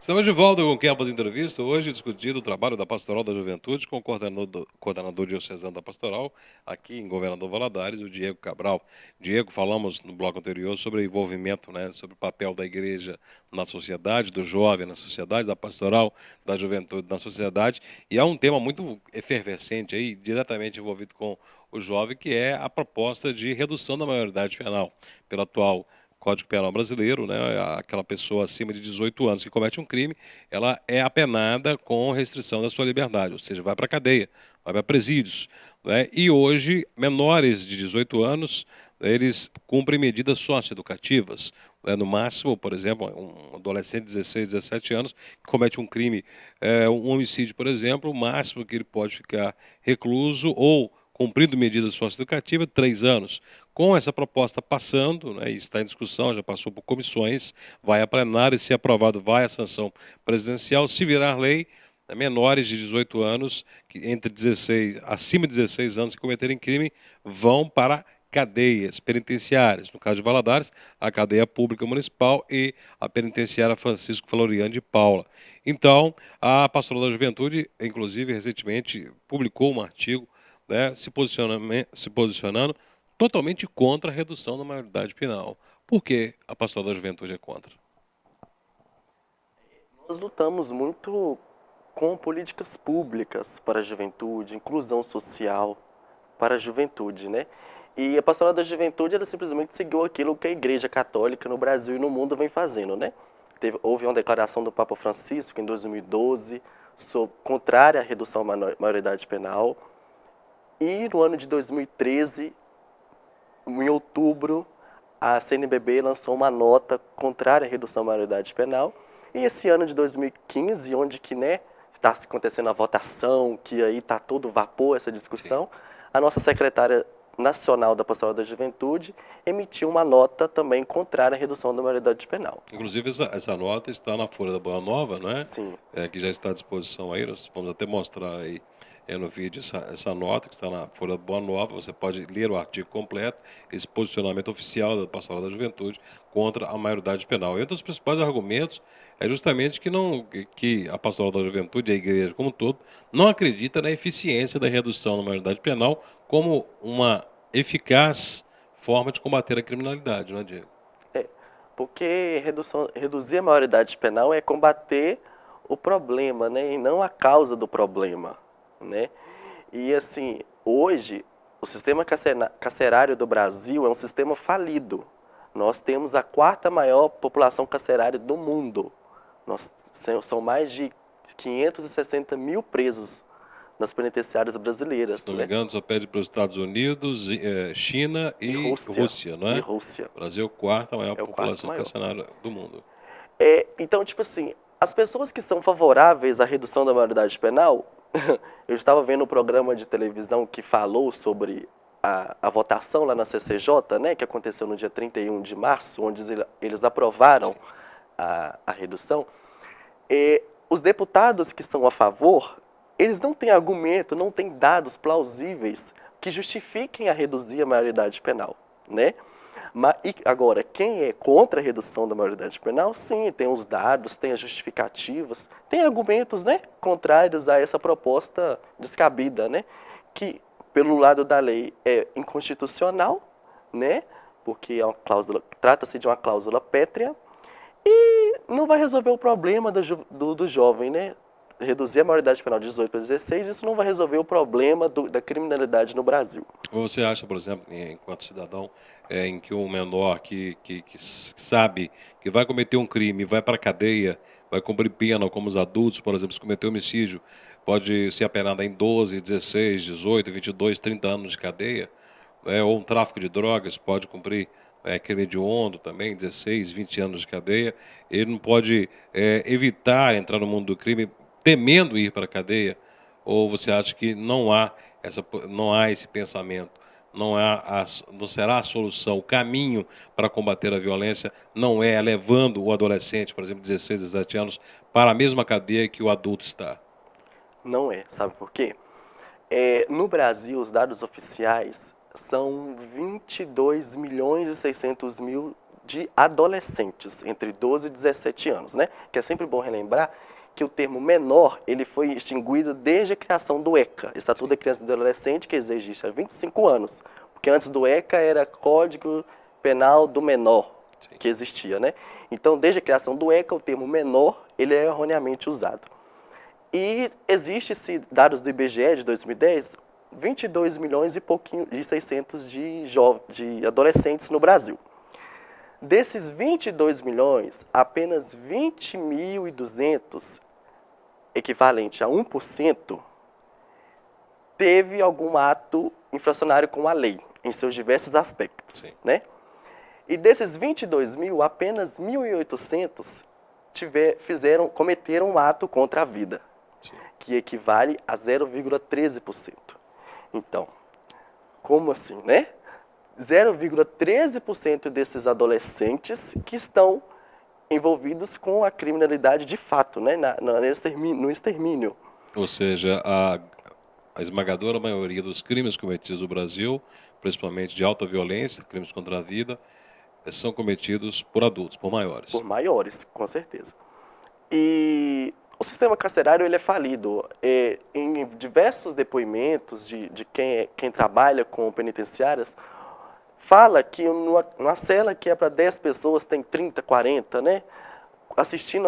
Estamos de volta com o Campus Entrevista, hoje discutindo o trabalho da Pastoral da Juventude com o coordenador diocesano da Pastoral, aqui em Governador Valadares, o Diego Cabral. Diego, falamos no bloco anterior sobre o envolvimento, né, sobre o papel da igreja na sociedade, do jovem na sociedade, da Pastoral da Juventude na sociedade, e há um tema muito efervescente aí, diretamente envolvido com o jovem, que é a proposta de redução da maioridade penal pela atual Código Penal brasileiro, né, aquela pessoa acima de 18 anos que comete um crime, ela é apenada com restrição da sua liberdade, ou seja, vai para a cadeia, vai para presídios. Né? E hoje, menores de 18 anos, eles cumprem medidas socioeducativas. Né? No máximo, por exemplo, um adolescente de 16, 17 anos que comete um crime, um homicídio, por exemplo, o máximo que ele pode ficar recluso ou cumprindo medida socioeducativa, 3 anos. Com essa proposta passando, né, e está em discussão, já passou por comissões, vai a plenário, se aprovado, vai à sanção presidencial. Se virar lei, menores de 18 anos, entre 16, acima de 16 anos, que cometerem crime, vão para cadeias penitenciárias. No caso de Valadares, a cadeia pública municipal e a penitenciária Francisco Floriano de Paula. Então, a Pastoral da Juventude, inclusive, recentemente publicou um artigo, né, se posicionando totalmente contra a redução da maioridade penal. Por que a Pastoral da Juventude é contra? Nós lutamos muito com políticas públicas para a juventude, inclusão social para a juventude, né? E a Pastoral da Juventude, ela simplesmente seguiu aquilo que a Igreja Católica no Brasil e no mundo vem fazendo, né? Houve uma declaração do Papa Francisco em 2012, contrária à redução da maioridade penal. E no ano de 2013, em outubro, a CNBB lançou uma nota contrária à redução da maioridade penal. E esse ano de 2015, onde que, né, está acontecendo a votação, que aí está todo vapor essa Sim. discussão, a nossa secretária nacional da Pastoral da Juventude emitiu uma nota também contrária à redução da maioridade penal. Inclusive, essa nota está na Folha da Boa Nova, né? Sim. Que já está à disposição aí. Nós vamos até mostrar aí no vídeo essa nota que está na Folha da Boa Nova. Você pode ler o artigo completo, esse posicionamento oficial da Pastoral da Juventude contra a maioridade penal. E um dos principais argumentos é justamente que a Pastoral da Juventude, a igreja como um todo, não acredita na eficiência da redução da maioridade penal como uma eficaz forma de combater a criminalidade, não é, Diego? É, porque reduzir a maioridade penal é combater o problema, né, e não a causa do problema, né? E assim, hoje o sistema carcerário do Brasil é um sistema falido. Nós temos a quarta maior população carcerária do mundo. São mais de 560 mil presos nas penitenciárias Se brasileiras, não me né? engano, só pede para os Estados Unidos, China E e Rússia. Rússia, não E é? Rússia. O Brasil é a quarta maior É o quarto população maior. carcerária do mundo. Então, tipo assim, as pessoas que são favoráveis à redução da maioridade penal, eu estava vendo um programa de televisão que falou sobre a votação lá na CCJ, né, que aconteceu no dia 31 de março, onde eles aprovaram Sim. a redução. E os deputados que estão a favor, eles não têm argumento, não têm dados plausíveis que justifiquem a reduzir a maioridade penal, né? E agora, quem é contra a redução da maioridade penal, sim, tem os dados, tem as justificativas, tem argumentos, né, contrários a essa proposta descabida, né, que pelo lado da lei é inconstitucional, né, porque é uma cláusula, trata-se de uma cláusula pétrea e não vai resolver o problema do jovem, né? Reduzir a maioridade penal de 18 para 16, isso não vai resolver o problema da criminalidade no Brasil. Ou você acha, por exemplo, enquanto cidadão, em que um menor que sabe que vai cometer um crime, vai para a cadeia, vai cumprir pena como os adultos, por exemplo, se cometer homicídio, pode ser apenado em 12, 16, 18, 22, 30 anos de cadeia, ou um tráfico de drogas, pode cumprir crime hediondo também, 16, 20 anos de cadeia. Ele não pode evitar entrar no mundo do crime temendo ir para a cadeia? Ou você acha que não há esse pensamento, não será a solução, o caminho para combater a violência não é levando o adolescente, por exemplo, 16, 17 anos, para a mesma cadeia que o adulto está? Não é, sabe por quê? No Brasil, os dados oficiais são 22 milhões e 600 mil de adolescentes, entre 12 e 17 anos, né? Que é sempre bom relembrar que o termo menor, ele foi extinguido desde a criação do ECA, Estatuto da Criança e do Adolescente, que existe há 25 anos. Porque antes do ECA era Código Penal do Menor, que existia, né? Então, desde a criação do ECA, o termo menor, ele é erroneamente usado. E existe-se, dados do IBGE de 2010, 22 milhões e pouquinho de 600 de adolescentes no Brasil. Desses 22 milhões, apenas 20.200, equivalente a 1%, teve algum ato infracionário com a lei, em seus diversos aspectos, né? E desses 22 mil, apenas 1.800 cometeram um ato contra a vida, que equivale a 0,13%. Então, como assim, né? 0,13% desses adolescentes que estão envolvidos com a criminalidade de fato, né? No extermínio. Ou seja, a esmagadora maioria dos crimes cometidos no Brasil, principalmente de alta violência, crimes contra a vida, são cometidos por adultos, por maiores. Por maiores, com certeza. E o sistema carcerário ele é falido. Em diversos depoimentos de quem trabalha com penitenciárias, fala que numa cela que é para 10 pessoas tem 30, 40, né? Assistindo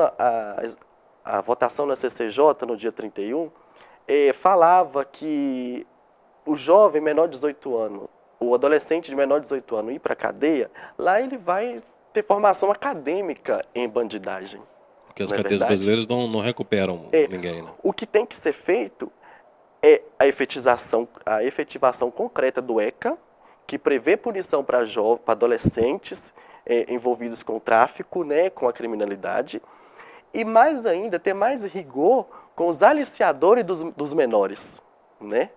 a votação na CCJ no dia 31, falava que o jovem menor de 18 anos, o adolescente de menor de 18 anos ir para a cadeia, lá ele vai ter formação acadêmica em bandidagem. Porque as cadeias brasileiras não recuperam ninguém, né? O que tem que ser feito é a efetivação concreta do ECA, que prevê punição para adolescentes envolvidos com o tráfico, né, com a criminalidade, e mais ainda, ter mais rigor com os aliciadores dos menores, né?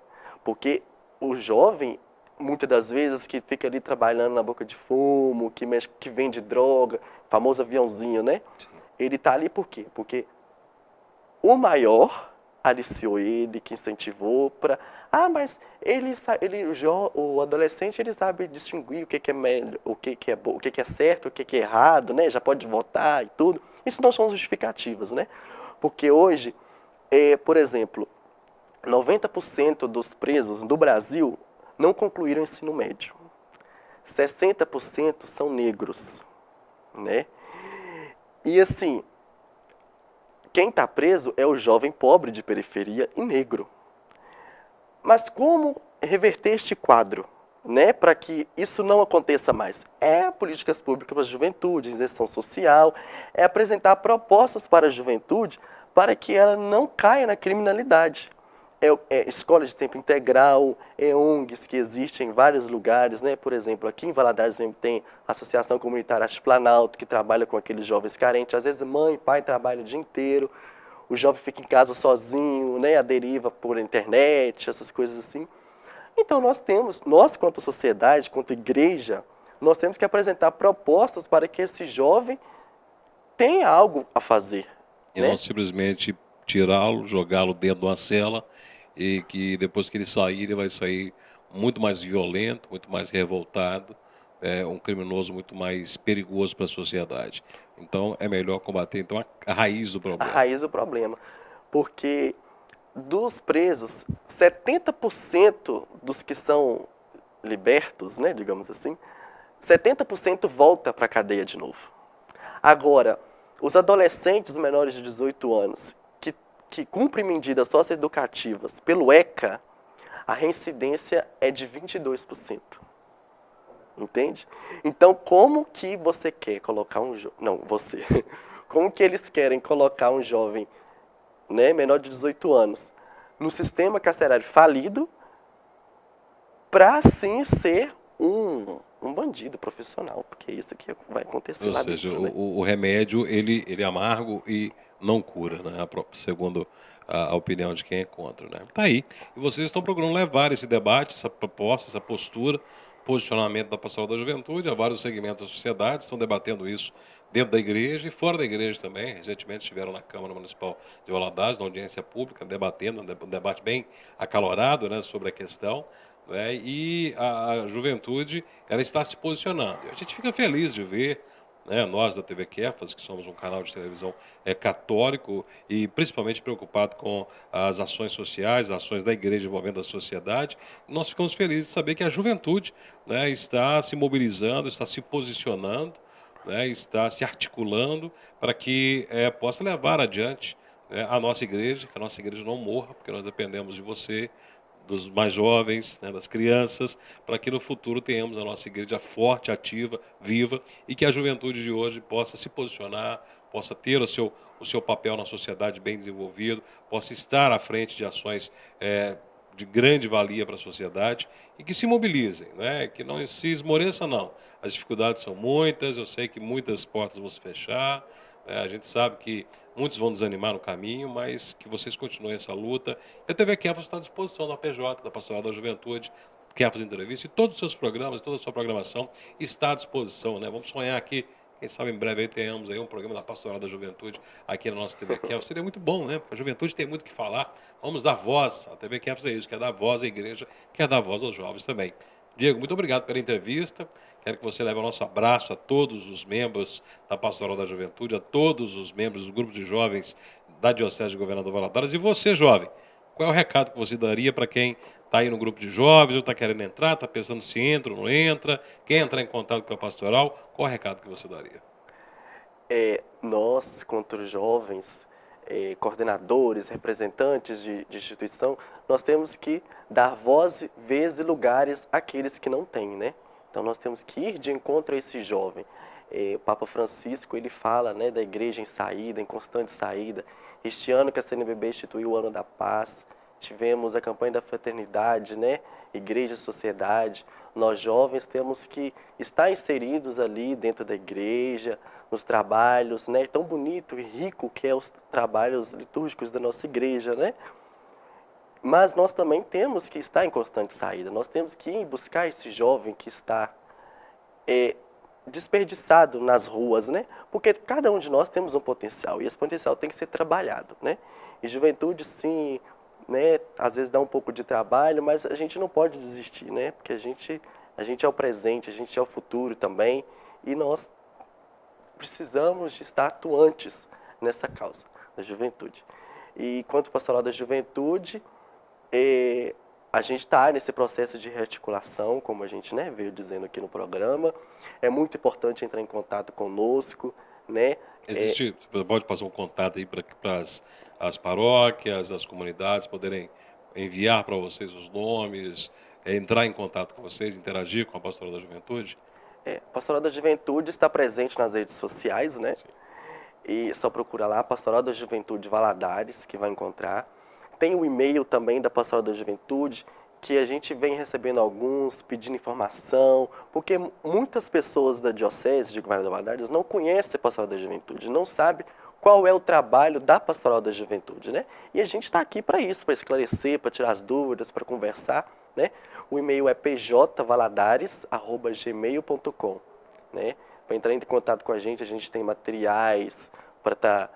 Porque o jovem, muitas das vezes, que fica ali trabalhando na boca de fumo, que vende droga, famoso aviãozinho, né? Sim. Ele está ali por quê? Porque o maior aliciou ele, que incentivou para... mas o adolescente ele sabe distinguir o que é melhor, o que é bom, o que é certo, o que é errado, né? Já pode votar e tudo. Isso não são justificativas, né? Porque hoje, por exemplo, 90% dos presos do Brasil não concluíram o ensino médio. 60% são negros, né? E assim, quem está preso é o jovem pobre de periferia e negro. Mas como reverter este quadro, né, para que isso não aconteça mais? É políticas públicas para a juventude, inserção social, é apresentar propostas para a juventude para que ela não caia na criminalidade. Escola de tempo integral, ONGs que existem em vários lugares, né? Por exemplo, aqui em Valadares mesmo tem a Associação Comunitária Arte Planalto, que trabalha com aqueles jovens carentes. Às vezes mãe e pai trabalham o dia inteiro, o jovem fica em casa sozinho, né? A deriva por internet, essas coisas assim. Então nós quanto sociedade, quanto igreja, nós temos que apresentar propostas para que esse jovem tenha algo a fazer. E não simplesmente tirá-lo, jogá-lo dentro de uma cela e que depois que ele sair, ele vai sair muito mais violento, muito mais revoltado, um criminoso muito mais perigoso para a sociedade. Então, é melhor combater então, a raiz do problema. A raiz do problema. Porque dos presos, 70% dos que são libertos, né, digamos assim, 70% volta para a cadeia de novo. Agora, os adolescentes menores de 18 anos que cumprem medidas socioeducativas pelo ECA, a reincidência é de 22%. Entende? Então, como que você quer colocar um jovem... Não, você. Como que eles querem colocar um jovem, né, menor de 18 anos no sistema carcerário falido para, assim, ser um bandido profissional? Porque é isso que vai acontecer lá dentro. Ou seja, o remédio, ele é amargo e não cura, né? Segundo a opinião de quem é contra, né? Tá aí. E vocês estão procurando levar esse debate, essa proposta, essa postura, posicionamento da Pastoral da Juventude a vários segmentos da sociedade, estão debatendo isso dentro da igreja e fora da igreja também. Recentemente estiveram na Câmara Municipal de Valadares, na audiência pública, debatendo, um debate bem acalorado, né, sobre a questão. né, e a juventude ela está se posicionando. A gente fica feliz de ver, né, nós da TV Kefas, que somos um canal de televisão católico e principalmente preocupado com as ações sociais, as ações da igreja envolvendo a sociedade, nós ficamos felizes de saber que a juventude, né, está se mobilizando, está se posicionando, né, está se articulando para que possa levar adiante, né, a nossa igreja, que a nossa igreja não morra, porque nós dependemos de você, dos mais jovens, né, das crianças, para que no futuro tenhamos a nossa igreja forte, ativa, viva, e que a juventude de hoje possa se posicionar, possa ter o seu papel na sociedade bem desenvolvido, possa estar à frente de ações de grande valia para a sociedade e que se mobilizem, né? Que não se esmoreçam, não. As dificuldades são muitas, eu sei que muitas portas vão se fechar, né? A gente sabe que muitos vão desanimar no caminho, mas que vocês continuem essa luta. E a TV Kefas está à disposição da PJ, da Pastoral da Juventude, Kefas Entrevista, e todos os seus programas, toda a sua programação está à disposição, né? Vamos sonhar aqui, quem sabe em breve aí tenhamos aí um programa da Pastoral da Juventude aqui na nossa TV Kefas. Seria muito bom, né? Porque a juventude tem muito o que falar. Vamos dar voz, a TV Kefas é isso, quer dar voz à igreja, quer dar voz aos jovens também. Diego, muito obrigado pela entrevista. Quero que você leve o nosso abraço a todos os membros da Pastoral da Juventude, a todos os membros do grupo de jovens da Diocese de Governador Valadares. E você, jovem, qual é o recado que você daria para quem está aí no grupo de jovens, ou está querendo entrar, está pensando se entra ou não entra, quer entrar em contato com a pastoral, qual é o recado que você daria? Nós, quanto jovens, coordenadores, representantes de instituição, nós temos que dar voz, vez e lugares àqueles que não têm, né? Então nós temos que ir de encontro a esse jovem. O Papa Francisco, ele fala, né, da igreja em saída, em constante saída. Este ano que a CNBB instituiu o Ano da Paz, tivemos a campanha da fraternidade, né? Igreja e sociedade. Nós jovens temos que estar inseridos ali dentro da igreja, nos trabalhos, né? Tão bonito e rico que é os trabalhos litúrgicos da nossa igreja, né? Mas nós também temos que estar em constante saída. Nós temos que ir buscar esse jovem que está desperdiçado nas ruas, né? Porque cada um de nós temos um potencial e esse potencial tem que ser trabalhado, né? E juventude, sim, né? Às vezes dá um pouco de trabalho, mas a gente não pode desistir, né? Porque a gente é o presente, a gente é o futuro também e nós precisamos de estar atuantes nessa causa da juventude. E quanto ao pastoral da juventude, a gente está nesse processo de rearticulação, como a gente, né, veio dizendo aqui no programa. É muito importante entrar em contato conosco, né? Existe, você pode passar um contato aí para as paróquias, as comunidades poderem enviar para vocês os nomes, entrar em contato com vocês, interagir com a Pastoral da Juventude? A Pastoral da Juventude está presente nas redes sociais, né? Sim. E só procura lá, Pastoral da Juventude Valadares, que vai encontrar. Tem o e-mail também da Pastoral da Juventude, que a gente vem recebendo alguns, pedindo informação, porque muitas pessoas da Diocese de Governador Valadares não conhecem a Pastoral da Juventude, não sabem qual é o trabalho da Pastoral da Juventude, né? E a gente está aqui para isso, para esclarecer, para tirar as dúvidas, para conversar, né? O e-mail é pjvaladares@gmail.com, né? Para entrar em contato com a gente tem materiais para estar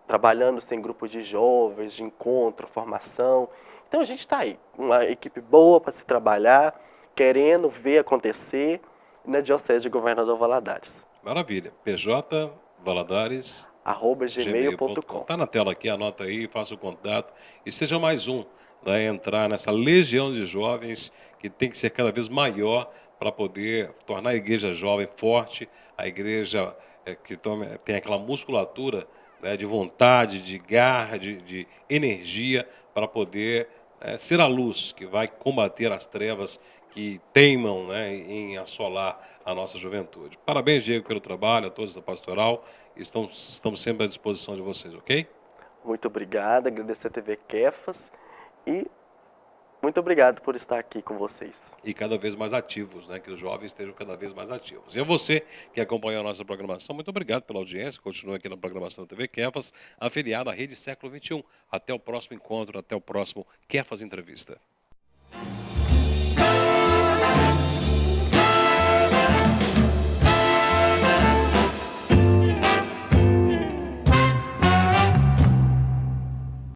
trabalhando em grupos de jovens, de encontro, formação. Então a gente está aí, uma equipe boa para se trabalhar, querendo ver acontecer na Diocese de Governador Valadares. Maravilha. PJ Valadares gmail.com. @gmail.com. Está na tela aqui, anota aí, faça o contato e seja mais um a entrar nessa legião de jovens que tem que ser cada vez maior para poder tornar a igreja jovem forte, a igreja tem aquela musculatura, né, de vontade, de garra, de energia para poder ser a luz que vai combater as trevas que teimam, né, em assolar a nossa juventude. Parabéns, Diego, pelo trabalho, a todos da Pastoral. Estamos sempre à disposição de vocês, ok? Muito obrigado, agradecer a TV Kefas e muito obrigado por estar aqui com vocês. E cada vez mais ativos, né? Que os jovens estejam cada vez mais ativos. E a você que acompanhou a nossa programação, muito obrigado pela audiência. Continue aqui na programação da TV Kefas, afiliada à Rede Século XXI. Até o próximo encontro, até o próximo Kefas Entrevista.